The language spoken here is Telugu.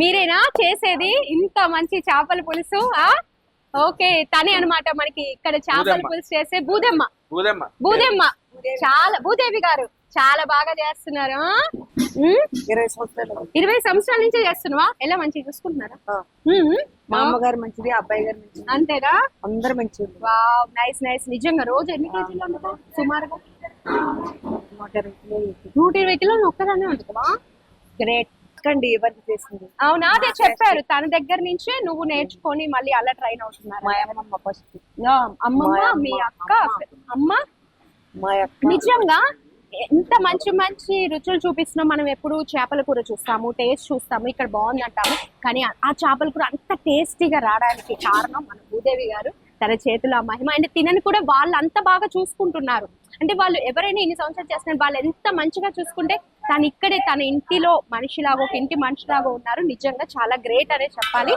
మీరేనా చేసేది ఇంత మంచి చేపల పులుసు? ఓకే, తనే అన్నమాట మనకి ఇక్కడ చేపల పులుసు చేసే భూదేమ్మ. భూదేమ్మ చాలా, భూదేవి గారు చాలా బాగా చేస్తున్నారు. 20 సంవత్సరాల నుంచి చేస్తున్నావా? ఎలా మంచిగా చూసుకుంటున్నారా? మా అమ్మగారు మంచిది, అబ్బాయి గారు మంచిది. అంతేనా? అందరు మంచిది. Wow, nice nice. నిజంగా రోజు ఎన్ని కేజీలు ఉండదు సుమారుగా? 120 కిలోలు ఒక్కదానే ఉంటుందా? గ్రేట్ కండి ఎవరికి చేసింది. అవునా, అదే చెప్పారు. తన దగ్గర నుంచే నువ్వు నేర్చుకొని మళ్ళీ అలా ట్రైన్ అవుతున్నారు. మా అమ్మమ్మ ఫస్ట్, అమ్మమ్మ, మీ అక్క, అమ్మ. మా అక్క నిజంగా ఎంత మంచి మంచి రుచులు చూపిస్తున్నాం. మనం ఎప్పుడు చేపల కూర చూస్తాము, టేస్ట్ చూస్తాము, ఇక్కడ బాగుంది అంటాము. కానీ ఆ చేపల కూర అంత టేస్టీగా రావడానికి కారణం మన భూదేవి గారు, తన చేతుల మహిమ. అంటే తినని కూడా వాళ్ళు అంత బాగా చూసుకుంటున్నారు. అంటే వాళ్ళు ఎవరైనా ఇన్ని సంవత్సరాలు చేస్తున్నారు, వాళ్ళు ఎంత మంచిగా చూసుకుంటే తను ఇక్కడే తన ఇంటిలో మనిషిలాగా, ఒక ఇంటి మనిషిలాగా ఉన్నారు. నిజంగా చాలా గ్రేట్ అనే చెప్పాలి.